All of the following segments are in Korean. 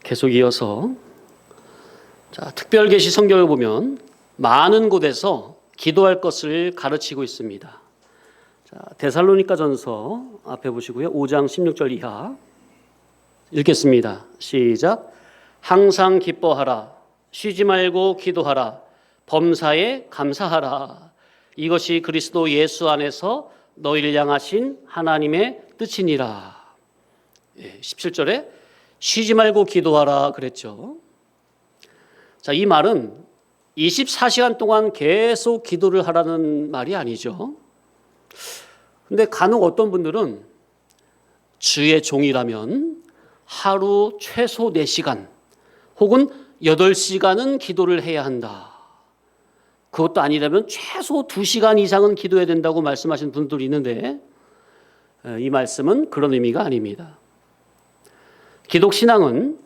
계속 이어서 특별계시 성경을 보면 많은 곳에서 기도할 것을 가르치고 있습니다. 데살로니가전서 앞에 보시고요. 5장 16절 이하 읽겠습니다. 시작. 항상 기뻐하라. 쉬지 말고 기도하라. 범사에 감사하라. 이것이 그리스도 예수 안에서 너희를 향하신 하나님의 뜻이니라. 17절에 쉬지 말고 기도하라 그랬죠. 이 말은 24시간 동안 계속 기도를 하라는 말이 아니죠. 근데 간혹 어떤 분들은 주의 종이라면 하루 최소 4시간 혹은 8시간은 기도를 해야 한다. 그것도 아니라면 최소 2시간 이상은 기도해야 된다고 말씀하시는 분들이 있는데 이 말씀은 그런 의미가 아닙니다. 기독신앙은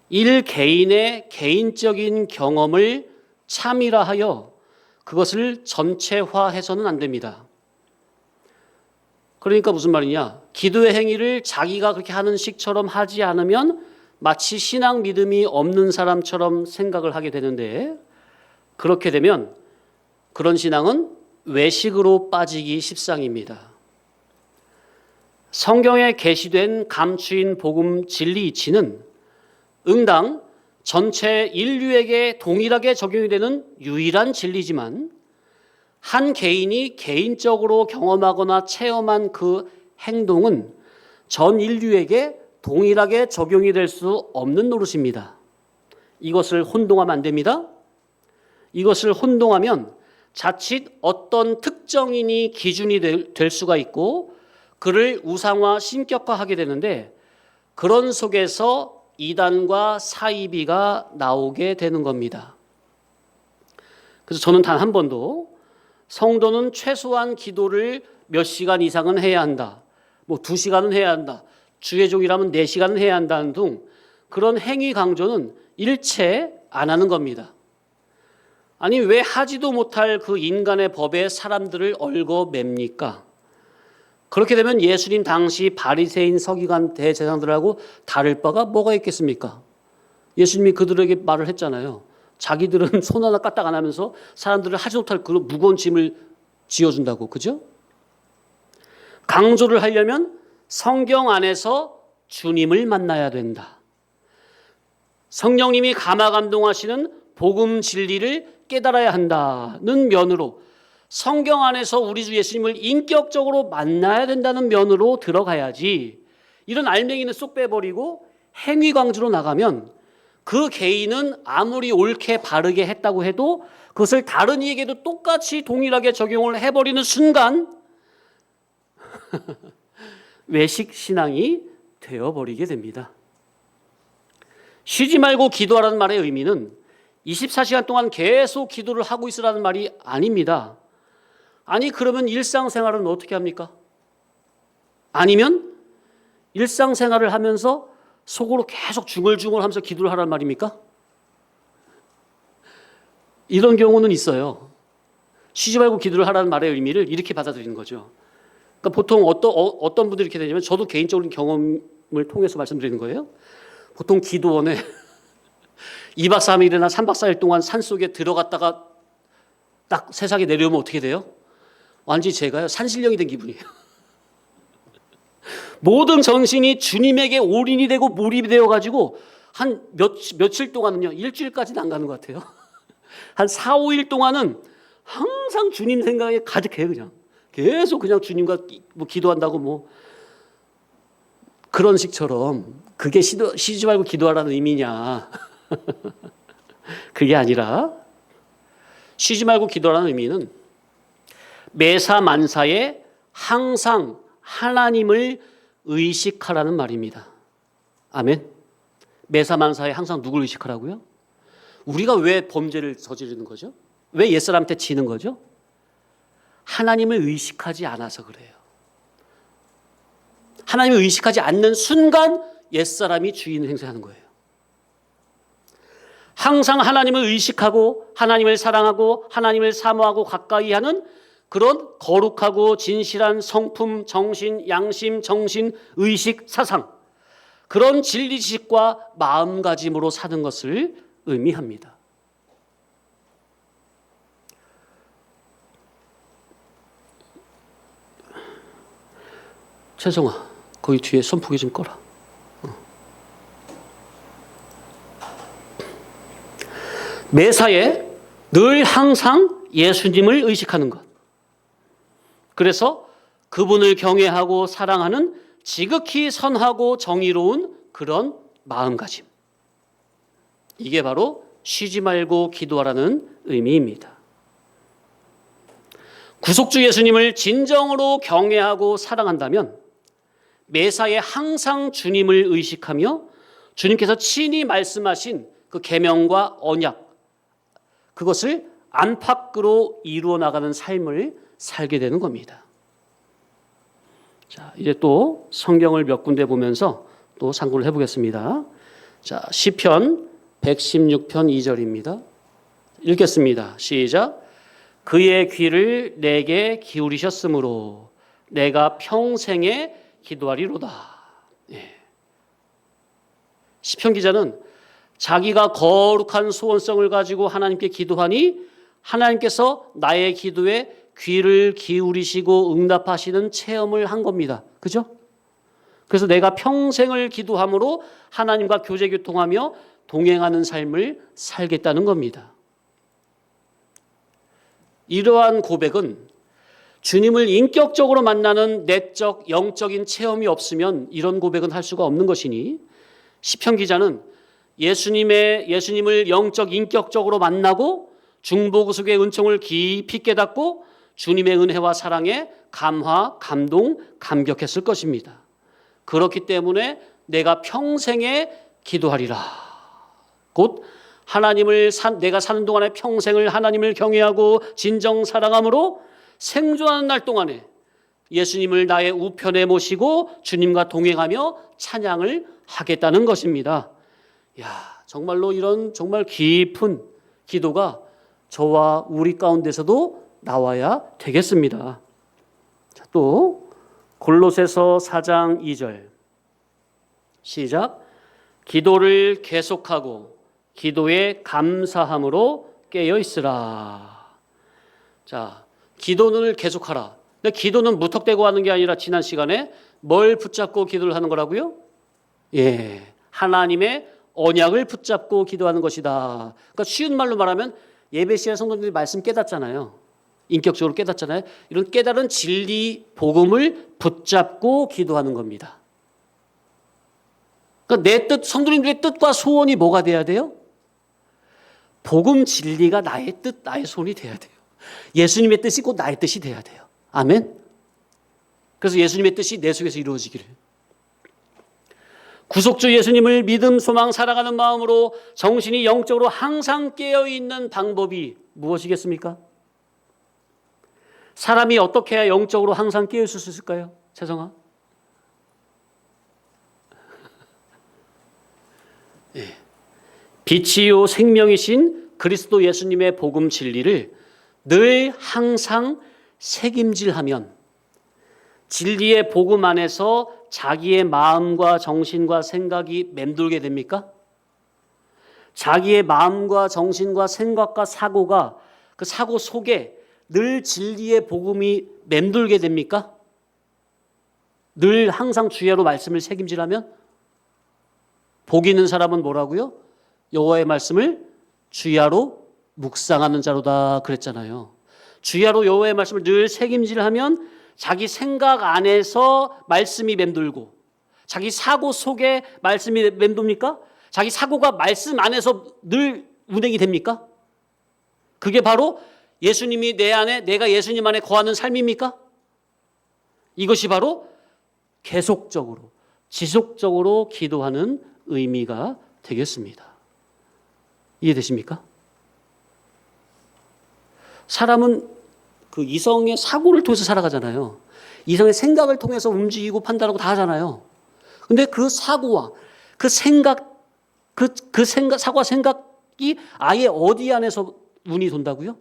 일 개인의 개인적인 경험을 참이라하여 그것을 전체화해서는 안 됩니다. 그러니까 무슨 말이냐? 기도의 행위를 자기가 그렇게 하는 식처럼 하지 않으면 마치 신앙 믿음이 없는 사람처럼 생각을 하게 되는데, 그렇게 되면 그런 신앙은 외식으로 빠지기 십상입니다. 성경에 게시된 감추인 복음 진리 이치는 응당 전체 인류에게 동일하게 적용이 되는 유일한 진리지만 한 개인이 개인적으로 경험하거나 체험한 그 행동은 전 인류에게 동일하게 적용이 될 수 없는 노릇입니다. 이것을 혼동하면 안 됩니다. 이것을 혼동하면 자칫 어떤 특정인이 기준이 될 수가 있고 그를 우상화, 신격화하게 되는데, 그런 속에서 이단과 사이비가 나오게 되는 겁니다. 그래서 저는 단 한 번도 성도는 최소한 기도를 몇 시간 이상은 해야 한다, 2시간은 해야 한다, 주의 종이라면 4시간은 해야 한다는 등 그런 행위 강조는 일체 안 하는 겁니다. 아니, 왜 하지도 못할 그 인간의 법에 사람들을 얽어맵니까? 그렇게 되면 예수님 당시 바리새인 서기관 대제사장들하고 다를 바가 뭐가 있겠습니까? 예수님이 그들에게 말을 했잖아요. 자기들은 손 하나 까딱 안 하면서 사람들을 하지 못할 그런 무거운 짐을 지어준다고. 그죠? 강조를 하려면 성경 안에서 주님을 만나야 된다. 성령님이 감화감동하시는 복음 진리를 깨달아야 한다는 면으로, 성경 안에서 우리 주 예수님을 인격적으로 만나야 된다는 면으로 들어가야지, 이런 알맹이는 쏙 빼버리고 행위 강조로 나가면 그 개인은 아무리 옳게 바르게 했다고 해도 그것을 다른 이에게도 똑같이 동일하게 적용을 해버리는 순간 외식 신앙이 되어버리게 됩니다. 쉬지 말고 기도하라는 말의 의미는 24시간 동안 계속 기도를 하고 있으라는 말이 아닙니다. 아니, 그러면 일상생활은 어떻게 합니까? 아니면 일상생활을 하면서 속으로 계속 중얼중얼 하면서 기도를 하라는 말입니까? 이런 경우는 있어요. 쉬지 말고 기도를 하라는 말의 의미를 이렇게 받아들이는 거죠. 그러니까 보통 어떤 분들이 이렇게 되냐면, 저도 개인적인 경험을 통해서 말씀드리는 거예요. 보통 기도원에 2박 3일이나 3박 4일 동안 산속에 들어갔다가 딱 세상에 내려오면 어떻게 돼요? 완전히 제가요, 산신령이 된 기분이에요. 모든 정신이 주님에게 올인이 되고 몰입이 되어가지고 한 며칠 동안은요, 일주일까지는 안 가는 것 같아요. 한 4, 5일 동안은 항상 주님 생각에 가득해요. 그냥 계속 그냥 주님과 기도한다고 그런 식처럼. 그게 쉬지 말고 기도하라는 의미냐? 그게 아니라, 쉬지 말고 기도하라는 의미는 매사 만사에 항상 하나님을 의식하라는 말입니다. 아멘. 매사 만사에 항상 누굴 의식하라고요? 우리가 왜 범죄를 저지르는 거죠? 왜 옛사람한테 지는 거죠? 하나님을 의식하지 않아서 그래요. 하나님을 의식하지 않는 순간 옛사람이 주인 행세하는 거예요. 항상 하나님을 의식하고 하나님을 사랑하고 하나님을 사모하고 가까이 하는 그런 거룩하고 진실한 성품, 정신, 양심, 정신, 의식, 사상, 그런 진리 지식과 마음가짐으로 사는 것을 의미합니다. 최성아, 거기 뒤에 선풍기 좀 꺼라. 매사에 늘 항상 예수님을 의식하는 것. 그래서 그분을 경외하고 사랑하는 지극히 선하고 정의로운 그런 마음가짐. 이게 바로 쉬지 말고 기도하라는 의미입니다. 구속주 예수님을 진정으로 경외하고 사랑한다면 매사에 항상 주님을 의식하며 주님께서 친히 말씀하신 그 계명과 언약, 그것을 안팎으로 이루어 나가는 삶을 살게 되는 겁니다. 자, 이제 또 성경을 몇 군데 보면서 또 상고를 해보겠습니다. 자, 시편 116편 2절입니다. 읽겠습니다. 시작. 그의 귀를 내게 기울이셨으므로 내가 평생에 기도하리로다. 예. 시편 기자는 자기가 거룩한 소원성을 가지고 하나님께 기도하니 하나님께서 나의 기도에 귀를 기울이시고 응답하시는 체험을 한 겁니다. 그죠? 그래서 내가 평생을 기도함으로 하나님과 교제 교통하며 동행하는 삶을 살겠다는 겁니다. 이러한 고백은 주님을 인격적으로 만나는 내적, 영적인 체험이 없으면 이런 고백은 할 수가 없는 것이니 시편 기자는 예수님을 영적, 인격적으로 만나고 중보구속의 은총을 깊이 깨닫고 주님의 은혜와 사랑에 감화, 감동, 감격했을 것입니다. 그렇기 때문에 내가 평생에 기도하리라. 곧 내가 사는 동안에 평생을 하나님을 경외하고 진정 사랑함으로 생존하는 날 동안에 예수님을 나의 우편에 모시고 주님과 동행하며 찬양을 하겠다는 것입니다. 정말로 이런 정말 깊은 기도가 저와 우리 가운데서도 나와야 되겠습니다. 자, 또 골로새서 4장 2절 시작. 기도를 계속하고 기도에 감사함으로 깨어 있으라. 자, 기도를 계속하라. 근데 기도는 무턱대고 하는 게 아니라 지난 시간에 뭘 붙잡고 기도를 하는 거라고요? 하나님의 언약을 붙잡고 기도하는 것이다. 그러니까 쉬운 말로 말하면 예배 시간 성도님들이 말씀 깨닫잖아요. 인격적으로 깨닫잖아요. 이런 깨달은 진리 복음을 붙잡고 기도하는 겁니다. 그러니까 내 뜻, 성도님들의 뜻과 소원이 뭐가 돼야 돼요? 복음 진리가 나의 뜻, 나의 소원이 돼야 돼요. 예수님의 뜻이 곧 나의 뜻이 돼야 돼요. 아멘. 그래서 예수님의 뜻이 내 속에서 이루어지기를. 구속주 예수님을 믿음, 소망, 사랑하는 마음으로 정신이 영적으로 항상 깨어있는 방법이 무엇이겠습니까? 사람이 어떻게 해야 영적으로 항상 깨어있을 수 있을까요? 재성아? 빛이요 생명이신 그리스도 예수님의 복음 진리를 늘 항상 새김질하면 진리의 복음 안에서 자기의 마음과 정신과 생각이 맴돌게 됩니까? 자기의 마음과 정신과 생각과 사고가 그 사고 속에 늘 진리의 복음이 맴돌게 됩니까? 늘 항상 주야로 말씀을 새김질하면? 복 있는 사람은 뭐라고요? 여호와의 말씀을 주야로 묵상하는 자로다 그랬잖아요. 주야로 여호와의 말씀을 늘 새김질하면 자기 생각 안에서 말씀이 맴돌고 자기 사고 속에 말씀이 맴돕니까? 자기 사고가 말씀 안에서 늘 운행이 됩니까? 그게 바로 예수님이 내 안에, 내가 예수님 안에 거하는 삶입니까? 이것이 바로 계속적으로, 지속적으로 기도하는 의미가 되겠습니다. 이해되십니까? 사람은 그 이성의 사고를 통해서 살아가잖아요. 이성의 생각을 통해서 움직이고 판단하고 다 하잖아요. 근데 그 사고와 그 생각, 그 생각, 사고와 생각이 아예 어디 안에서 운이 돈다고요?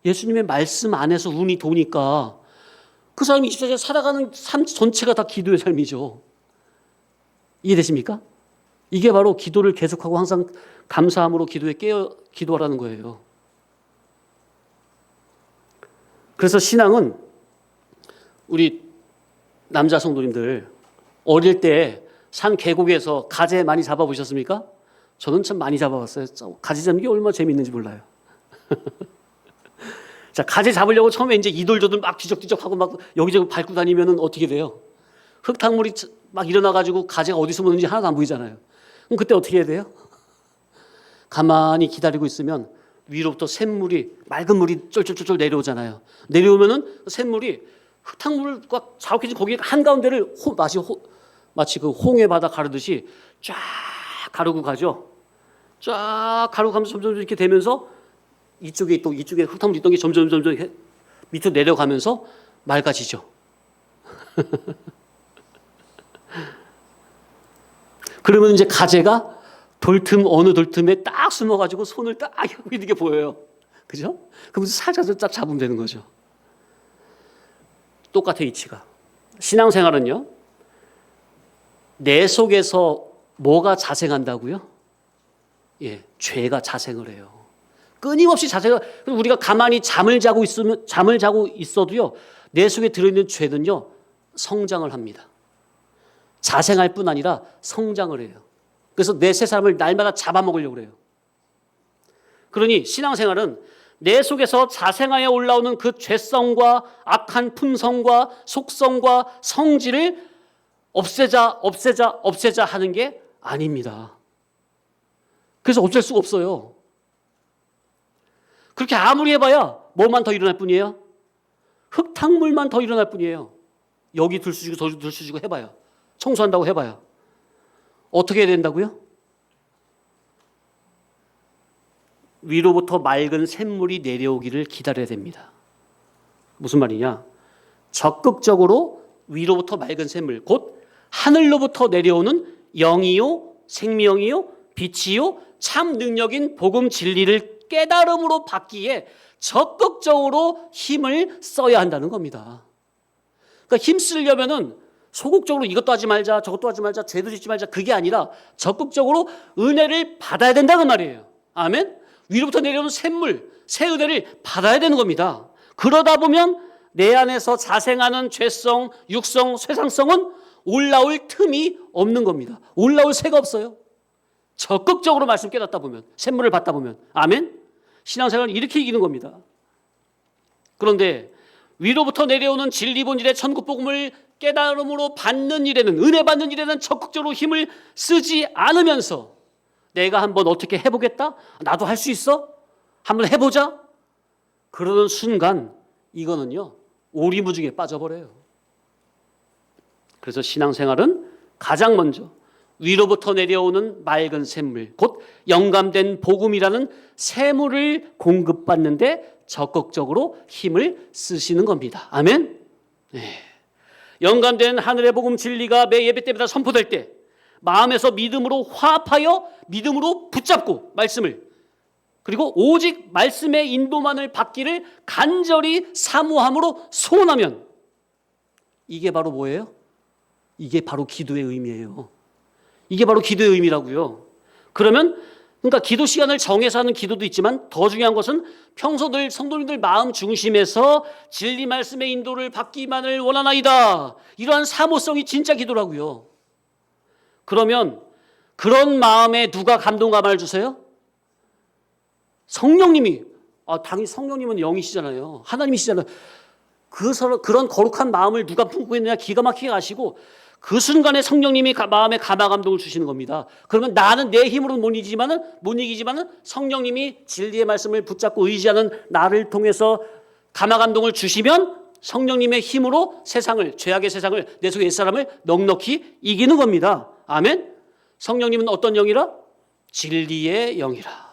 예수님의 말씀 안에서 운이 도니까 그 사람이 24시간 살아가는 삶 전체가 다 기도의 삶이죠. 이해되십니까? 이게 바로 기도를 계속하고 항상 감사함으로 기도에 기도하라는 거예요. 그래서 신앙은 우리 남자 성도님들 어릴 때 산 계곡에서 가재 많이 잡아보셨습니까? 저는 참 많이 잡아봤어요. 가재 잡는 게 얼마나 재밌는지 몰라요. 자, 가재 잡으려고 처음에 이제 이돌저돌 막 뒤적뒤적하고 막 여기저기 밟고 다니면은 어떻게 돼요? 흙탕물이 막 일어나가지고 가재가 어디서 오는지 하나도 안 보이잖아요. 그럼 그때 어떻게 해야 돼요? 가만히 기다리고 있으면 위로부터 샘물이, 맑은 물이 쫄쫄쫄쫄 내려오잖아요. 내려오면은 샘물이 흙탕물을 꽉 자욱해진 거기 한가운데를 마치 그 홍해 바다 가르듯이 쫙 가르고 가죠. 쫙 가르고 가면서 점점 이렇게 되면서 이쪽에 흙탕물이 있던 게 점점 밑으로 내려가면서 맑아지죠. 그러면 이제 가재가 어느 돌틈에 딱 숨어가지고 손을 딱 하고 있는 게 보여요. 그죠? 그러면서 살짝 딱 잡으면 되는 거죠. 똑같아, 이치가. 신앙생활은요, 내 속에서 뭐가 자생한다고요? 예, 죄가 자생을 해요. 끊임없이 우리가 가만히 잠을 자고 있어도요, 내 속에 들어있는 죄는요, 성장을 합니다. 자생할 뿐 아니라 성장을 해요. 그래서 내 새 사람을 날마다 잡아먹으려고 그래요. 그러니 신앙생활은 내 속에서 자생하여 올라오는 그 죄성과 악한 품성과 속성과 성질을 없애자 하는 게 아닙니다. 그래서 없앨 수가 없어요. 그렇게 아무리 해봐야 뭐만 더 일어날 뿐이에요? 흙탕물만 더 일어날 뿐이에요. 여기 들쑤시고 저기 들쑤시고 해봐요. 청소한다고 해봐요. 어떻게 해야 된다고요? 위로부터 맑은 샘물이 내려오기를 기다려야 됩니다. 무슨 말이냐? 적극적으로 위로부터 맑은 샘물, 곧 하늘로부터 내려오는 영이요, 생명이요, 빛이요, 참 능력인 복음 진리를 깨달음으로 받기에 적극적으로 힘을 써야 한다는 겁니다. 그러니까 힘 쓰려면은 소극적으로 이것도 하지 말자, 저것도 하지 말자, 죄도 짓지 말자, 그게 아니라 적극적으로 은혜를 받아야 된다는 말이에요. 아멘? 위로부터 내려오는 샘물, 새 은혜를 받아야 되는 겁니다. 그러다 보면 내 안에서 자생하는 죄성, 육성, 쇠상성은 올라올 틈이 없는 겁니다. 올라올 새가 없어요. 적극적으로 말씀 깨닫다 보면, 샘물을 받다 보면. 아멘? 신앙생활은 이렇게 이기는 겁니다. 그런데 위로부터 내려오는 진리 본질의 천국 복음을 깨달음으로 받는 일에는, 은혜 받는 일에는 적극적으로 힘을 쓰지 않으면서 내가 한번 어떻게 해보겠다? 나도 할 수 있어? 한번 해보자? 그러는 순간 이거는요, 오리무중에 빠져버려요. 그래서 신앙생활은 가장 먼저 위로부터 내려오는 맑은 샘물, 곧 영감된 복음이라는 샘물을 공급받는데 적극적으로 힘을 쓰시는 겁니다. 아멘? 네. 영감된 하늘의 복음 진리가 매 예배 때마다 선포될 때 마음에서 믿음으로 화합하여 믿음으로 붙잡고 말씀을, 그리고 오직 말씀의 인도만을 받기를 간절히 사모함으로 소원하면, 이게 바로 뭐예요? 이게 바로 기도의 의미예요. 이게 바로 기도의 의미라고요. 그러니까 기도 시간을 정해서 하는 기도도 있지만 더 중요한 것은 평소들 성도님들 마음 중심에서 진리 말씀의 인도를 받기만을 원하나이다, 이러한 사모성이 진짜 기도라고요. 그러면 그런 마음에 누가 감동감을 주세요? 성령님이. 당연히 성령님은 영이시잖아요. 하나님이시잖아요. 그런 거룩한 마음을 누가 품고 있느냐 기가 막히게 아시고 그 순간에 성령님이 마음에 감화 감동을 주시는 겁니다. 그러면 나는 내 힘으로는 못 이기지만은 성령님이 진리의 말씀을 붙잡고 의지하는 나를 통해서 감화 감동을 주시면 성령님의 힘으로 죄악의 세상을, 내 속의 옛사람을 넉넉히 이기는 겁니다. 아멘? 성령님은 어떤 영이라? 진리의 영이라.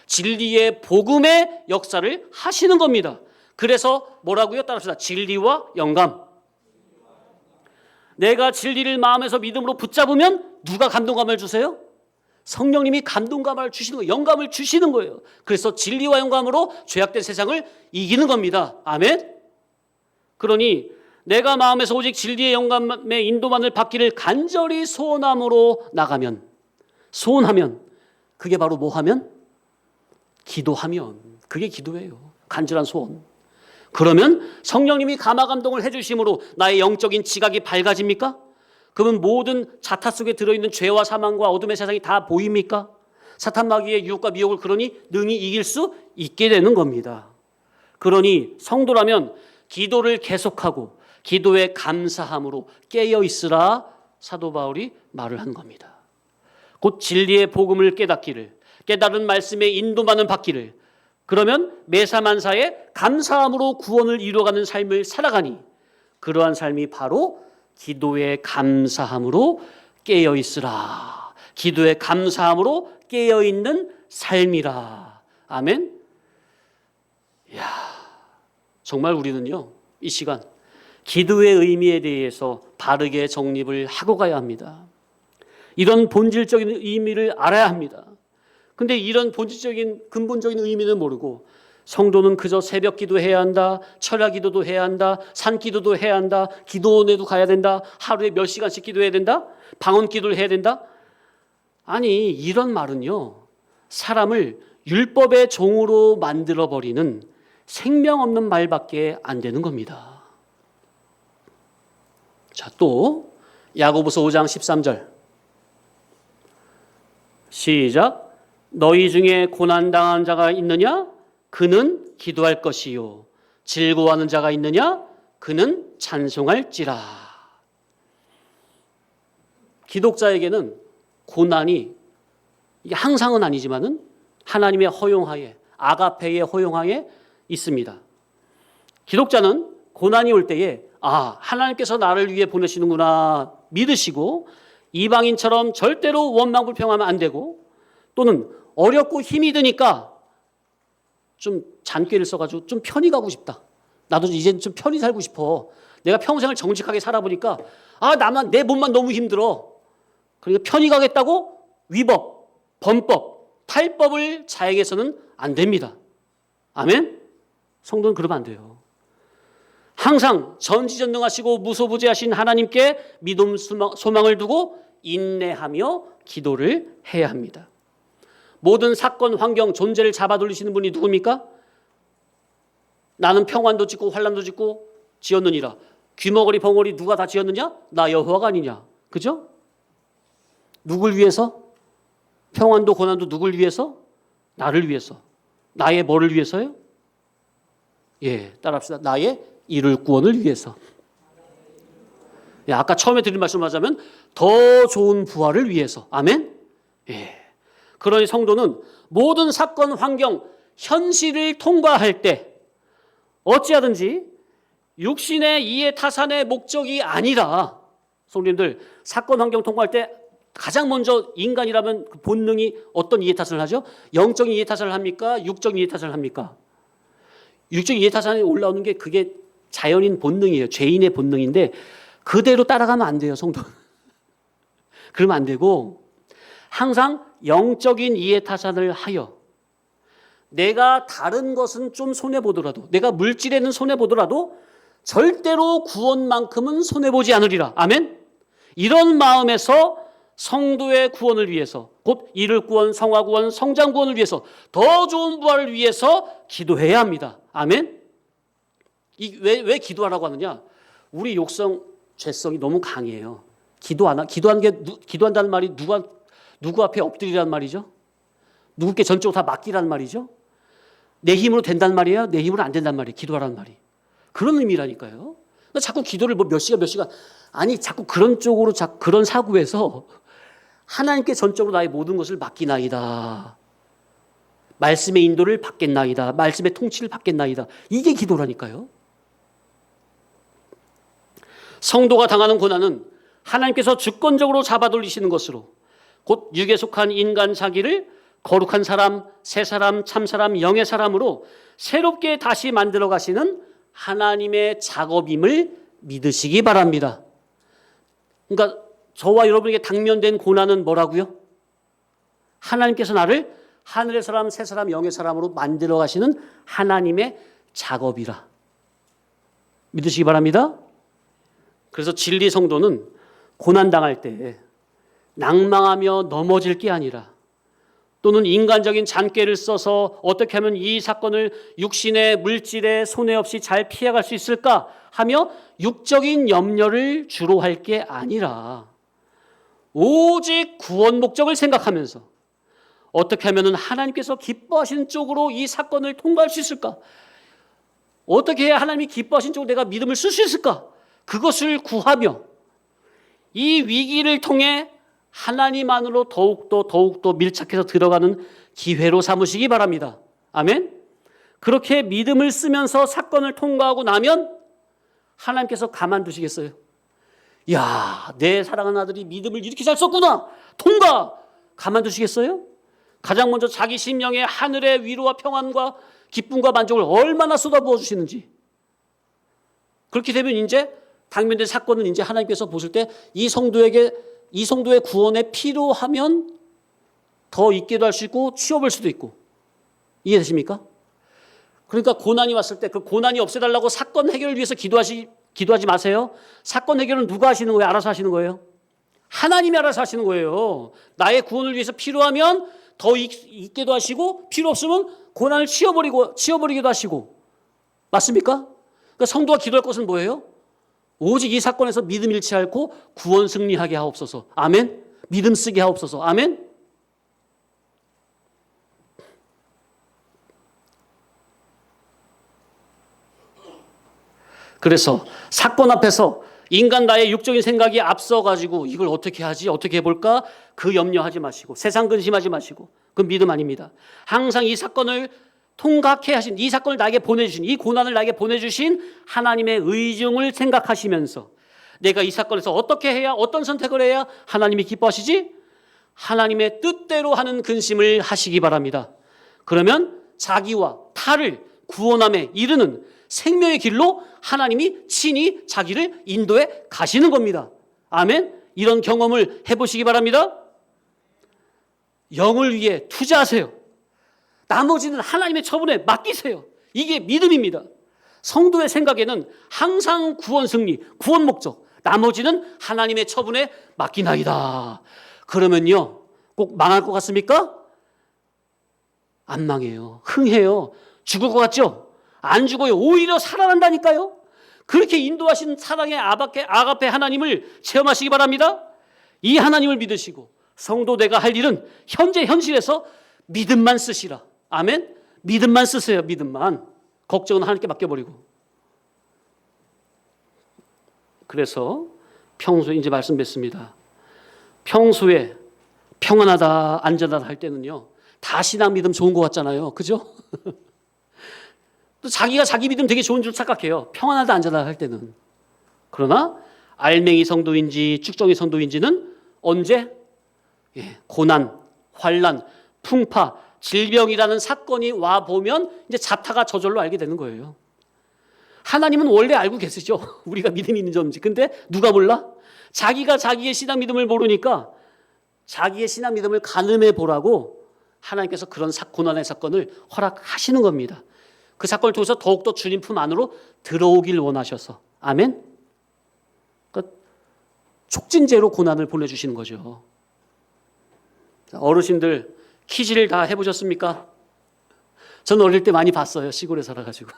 진리의 복음의 역사를 하시는 겁니다. 그래서 뭐라고요? 따라합시다. 진리와 영감. 내가 진리를 마음에서 믿음으로 붙잡으면 누가 감동감을 주세요? 성령님이 감동감을 주시는 거예요. 영감을 주시는 거예요. 그래서 진리와 영감으로 죄악된 세상을 이기는 겁니다. 아멘? 그러니 내가 마음에서 오직 진리의 영감의 인도만을 받기를 간절히 소원하면 그게 바로 뭐 하면? 기도하면. 그게 기도예요. 간절한 소원. 그러면 성령님이 감화 감동을 해주심으로 나의 영적인 지각이 밝아집니까? 그러면 모든 자타 속에 들어있는 죄와 사망과 어둠의 세상이 다 보입니까? 사탄 마귀의 유혹과 미혹을 그러니 능히 이길 수 있게 되는 겁니다. 그러니 성도라면 기도를 계속하고 기도에 감사함으로 깨어 있으라 사도 바울이 말을 한 겁니다. 곧 진리의 복음을 깨닫기를, 깨달은 말씀의 인도만은 받기를, 그러면 매사만사에 감사함으로 구원을 이루어가는 삶을 살아가니 그러한 삶이 바로 기도에 감사함으로 깨어 있으라. 기도에 감사함으로 깨어 있는 삶이라. 아멘. 이야, 정말 우리는요, 이 시간 기도의 의미에 대해서 바르게 정립을 하고 가야 합니다. 이런 본질적인 의미를 알아야 합니다. 근데 이런 본질적인 근본적인 의미는 모르고 성도는 그저 새벽 기도해야 한다, 철야 기도도 해야 한다, 산 기도도 해야 한다, 기도원에도 가야 된다, 하루에 몇 시간씩 기도해야 된다, 방언 기도를 해야 된다. 아니, 이런 말은요, 사람을 율법의 종으로 만들어버리는 생명 없는 말밖에 안 되는 겁니다. 자, 또 야고보서 5장 13절 시작. 너희 중에 고난당한 자가 있느냐? 그는 기도할 것이요. 즐거워하는 자가 있느냐? 그는 찬송할지라. 기독자에게는 고난이 이게 항상은 아니지만은 하나님의 허용하에, 아가페의 허용하에 있습니다. 기독자는 고난이 올 때에 하나님께서 나를 위해 보내시는구나 믿으시고 이방인처럼 절대로 원망불평하면 안 되고, 또는 어렵고 힘이 드니까 좀 잔꾀를 써가지고 좀 편히 가고 싶다. 나도 이제 좀 편히 살고 싶어. 내가 평생을 정직하게 살아보니까 나만 내 몸만 너무 힘들어. 그러니까 편히 가겠다고 위법, 범법, 탈법을 자행해서는 안 됩니다. 아멘? 성도는 그러면 안 돼요. 항상 전지전능하시고 무소부재하신 하나님께 믿음 소망을 두고 인내하며 기도를 해야 합니다. 모든 사건, 환경, 존재를 잡아돌리시는 분이 누굽니까? 나는 평안도 짓고 환란도 짓고 지었느니라. 귀머거리 벙어리 누가 다 지었느냐? 나 여호와가 아니냐. 그죠? 누굴 위해서? 평안도 고난도 누굴 위해서? 나를 위해서. 나의 뭐를 위해서요? 예, 따라합시다. 나의 이룰 구원을 위해서. 예, 아까 처음에 드린 말씀을 하자면 더 좋은 부활을 위해서. 아멘? 예. 그러니 성도는 모든 사건, 환경, 현실을 통과할 때 어찌하든지 육신의 이해 타산의 목적이 아니라, 성도님들 사건, 환경 통과할 때 가장 먼저 인간이라면 그 본능이 어떤 이해 타산을 하죠? 영적인 이해 타산을 합니까? 육적인 이해 타산을 합니까? 육적인 이해 타산이 올라오는 게 그게 자연인 본능이에요. 죄인의 본능인데 그대로 따라가면 안 돼요, 성도. 그러면 안 되고 항상 영적인 이해 타산을 하여 내가 다른 것은 좀 손해보더라도, 내가 물질에는 손해보더라도 절대로 구원만큼은 손해보지 않으리라. 아멘? 이런 마음에서 성도의 구원을 위해서, 곧 이를 구원, 성화 구원, 성장 구원을 위해서, 더 좋은 부활을 위해서 기도해야 합니다. 아멘? 왜 기도하라고 하느냐? 우리 욕성, 죄성이 너무 강해요. 기도한다는 말이 누구 앞에 엎드리라는 말이죠? 누구께 전적으로 다 맡기라는 말이죠? 내 힘으로 된다는 말이에요? 내 힘으로 안 된다는 말이에요? 기도하라는 말이. 그런 의미라니까요. 자꾸 기도를 몇 시간 아니 자꾸 그런 쪽으로 그런 사고에서 하나님께 전적으로 나의 모든 것을 맡기나이다. 말씀의 인도를 받겠나이다. 말씀의 통치를 받겠나이다. 이게 기도라니까요. 성도가 당하는 고난은 하나님께서 주권적으로 잡아돌리시는 것으로, 곧 육에 속한 인간 자기를 거룩한 사람, 새 사람, 참 사람, 영의 사람으로 새롭게 다시 만들어 가시는 하나님의 작업임을 믿으시기 바랍니다. 그러니까 저와 여러분에게 당면된 고난은 뭐라고요? 하나님께서 나를 하늘의 사람, 새 사람, 영의 사람으로 만들어 가시는 하나님의 작업이라 믿으시기 바랍니다. 그래서 진리 성도는 고난당할 때 낭망하며 넘어질 게 아니라, 또는 인간적인 잔꾀를 써서 어떻게 하면 이 사건을 육신의 물질의 손해 없이 잘 피해갈 수 있을까 하며 육적인 염려를 주로 할 게 아니라 오직 구원 목적을 생각하면서 어떻게 하면 하나님께서 기뻐하시는 쪽으로 이 사건을 통과할 수 있을까? 어떻게 해야 하나님이 기뻐하시는 쪽으로 내가 믿음을 쓸 수 있을까? 그것을 구하며 이 위기를 통해 하나님 안으로 더욱더 밀착해서 들어가는 기회로 삼으시기 바랍니다. 아멘? 그렇게 믿음을 쓰면서 사건을 통과하고 나면 하나님께서 가만두시겠어요? 야, 내 사랑하는 아들이 믿음을 이렇게 잘 썼구나. 통과! 가만두시겠어요? 가장 먼저 자기 심령에 하늘의 위로와 평안과 기쁨과 만족을 얼마나 쏟아부어 주시는지. 그렇게 되면 이제 당면된 사건은 이제 하나님께서 보실 때 이 성도의 구원에 필요하면 더 있게도 할 수 있고 치워볼 수도 있고. 이해되십니까? 그러니까 고난이 왔을 때 그 고난이 없애달라고 사건 해결을 위해서 기도하지 마세요. 사건 해결은 누가 하시는 거예요? 알아서 하시는 거예요? 하나님이 알아서 하시는 거예요. 나의 구원을 위해서 필요하면 더 있게도 하시고, 필요 없으면 고난을 치워버리기도 하시고. 맞습니까? 그러니까 성도가 기도할 것은 뭐예요? 오직 이 사건에서 믿음 잃지 않고 구원 승리하게 하옵소서. 아멘. 믿음 쓰게 하옵소서. 아멘. 그래서 사건 앞에서 인간 나의 육적인 생각이 앞서가지고 이걸 어떻게 하지? 어떻게 해볼까? 그 염려하지 마시고, 세상 근심하지 마시고, 그건 믿음 아닙니다. 항상 이 사건을 통과케 하신, 이 사건을 나에게 보내주신, 이 고난을 나에게 보내주신 하나님의 의중을 생각하시면서 내가 이 사건에서 어떻게 해야, 어떤 선택을 해야 하나님이 기뻐하시지? 하나님의 뜻대로 하는 근심을 하시기 바랍니다. 그러면 자기와 타를 구원함에 이르는 생명의 길로 하나님이 친히 자기를 인도해 가시는 겁니다. 아멘. 이런 경험을 해보시기 바랍니다. 영을 위해 투자하세요. 나머지는 하나님의 처분에 맡기세요. 이게 믿음입니다. 성도의 생각에는 항상 구원 승리, 구원 목적, 나머지는 하나님의 처분에 맡기나이다. 그러면요, 꼭 망할 것 같습니까? 안 망해요. 흥해요. 죽을 것 같죠? 안 죽어요. 오히려 살아난다니까요. 그렇게 인도하신 사랑의 아가페 하나님을 체험하시기 바랍니다. 이 하나님을 믿으시고 성도대가 할 일은 현재 현실에서 믿음만 쓰시라. 아멘. 믿음만 쓰세요. 믿음만. 걱정은 하나님께 맡겨버리고. 그래서 평소에 이제 말씀드렸습니다. 평소에 평안하다 안전하다 할 때는요, 다 신앙 믿음 좋은 것 같잖아요. 그죠? 또 자기가 자기 믿음 되게 좋은 줄 착각해요. 평안하다 안전하다 할 때는. 그러나 알맹이 성도인지 쭉정이 성도인지는 언제? 고난, 환난, 풍파, 질병이라는 사건이 와 보면 이제 자타가 저절로 알게 되는 거예요. 하나님은 원래 알고 계시죠. 우리가 믿음이 있는지 없는지. 근데 누가 몰라? 자기가 자기의 신앙 믿음을 모르니까 자기의 신앙 믿음을 가늠해 보라고 하나님께서 그런 고난의 사건을 허락하시는 겁니다. 그 사건을 통해서 더욱더 주님 품 안으로 들어오길 원하셔서. 아멘. 그러니까 촉진제로 고난을 보내주시는 거죠. 어르신들 키즈를 다 해보셨습니까? 저는 어릴 때 많이 봤어요. 시골에 살아가지고.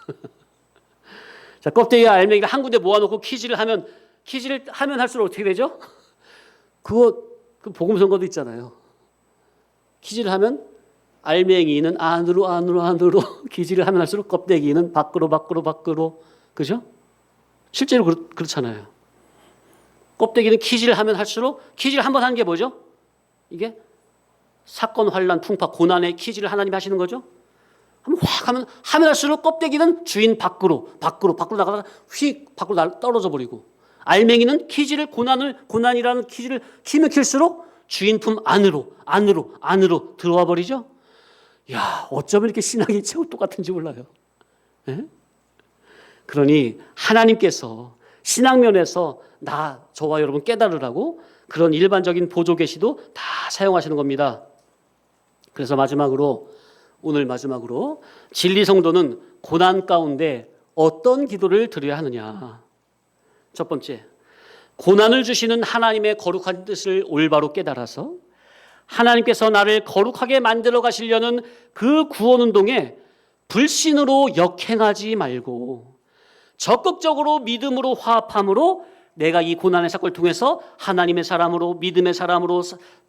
자, 껍데기와 알맹이를 한 군데 모아놓고 키즈를 하면 할수록 어떻게 되죠? 그 복음 선거도 있잖아요. 키즈를 하면 알맹이는 안으로 기지를 하면 할수록 껍데기는 밖으로. 그죠? 실제로 그렇잖아요. 껍데기는 키즈를 하면 할수록, 키즈를 한 번 하는 게 뭐죠? 이게 사건, 환난, 풍파, 고난의 키즈를 하나님이 하시는 거죠. 한번 확 하면 할수록 껍데기는 주인 밖으로 나가다가 휙 밖으로 떨어져 버리고, 알맹이는 키즈를 고난이라는 키즈를 키면 kil수록 주인 품 안으로 들어와 버리죠. 야, 어쩌면 이렇게 신앙이 최고 똑같은지 몰라요. 네? 그러니 하나님께서 신앙면에서 저와 여러분 깨달으라고 그런 일반적인 보조 계시도 다 사용하시는 겁니다. 그래서 오늘 마지막으로 진리 성도는 고난 가운데 어떤 기도를 드려야 하느냐. 첫 번째, 고난을 주시는 하나님의 거룩한 뜻을 올바로 깨달아서 하나님께서 나를 거룩하게 만들어 가시려는 그 구원운동에 불신으로 역행하지 말고 적극적으로 믿음으로 화합함으로 내가 이 고난의 사건을 통해서 하나님의 사람으로, 믿음의 사람으로,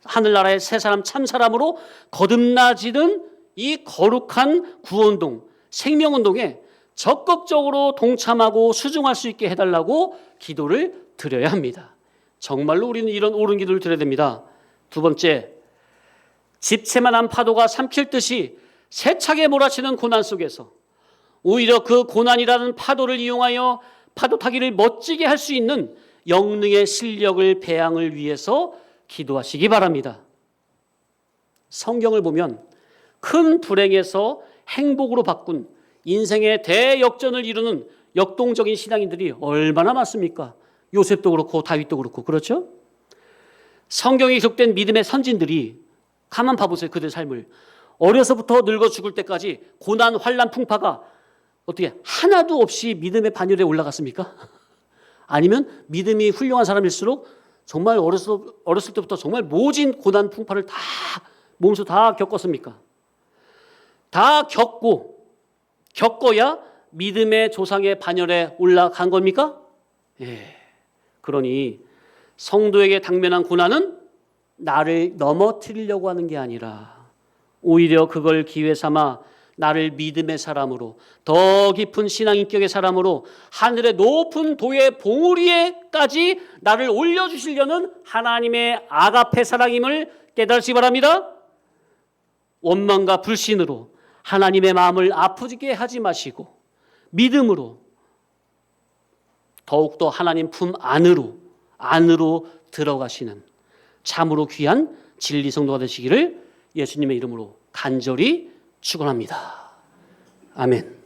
하늘나라의 새 사람, 참 사람으로 거듭나지는 이 거룩한 구원운동, 생명운동에 적극적으로 동참하고 수중할 수 있게 해달라고 기도를 드려야 합니다. 정말로 우리는 이런 옳은 기도를 드려야 됩니다. 두 번째, 집채만한 파도가 삼킬 듯이 세차게 몰아치는 고난 속에서 오히려 그 고난이라는 파도를 이용하여 파도 타기를 멋지게 할 수 있는 영능의 실력을 배양을 위해서 기도하시기 바랍니다. 성경을 보면 큰 불행에서 행복으로 바꾼 인생의 대역전을 이루는 역동적인 신앙인들이 얼마나 많습니까? 요셉도 그렇고 다윗도 그렇고, 그렇죠? 성경에 기록된 믿음의 선진들이 가만 봐보세요. 그들의 삶을. 어려서부터 늙어 죽을 때까지 고난, 환난, 풍파가 어떻게 하나도 없이 믿음의 반열에 올라갔습니까? 아니면 믿음이 훌륭한 사람일수록 정말 어렸을 때부터 정말 모진 고난, 풍파를 다 몸소 다 겪었습니까? 다 겪어야 믿음의 조상의 반열에 올라간 겁니까? 예. 그러니 성도에게 당면한 고난은 나를 넘어뜨리려고 하는 게 아니라 오히려 그걸 기회 삼아 나를 믿음의 사람으로, 더 깊은 신앙 인격의 사람으로, 하늘의 높은 도의 봉우리에까지 나를 올려주시려는 하나님의 아가페 사랑임을 깨달으시기 바랍니다. 원망과 불신으로 하나님의 마음을 아프게 하지 마시고 믿음으로 더욱더 하나님 품 안으로 들어가시는 참으로 귀한 진리 성도가 되시기를 예수님의 이름으로 간절히 축원합니다. 아멘.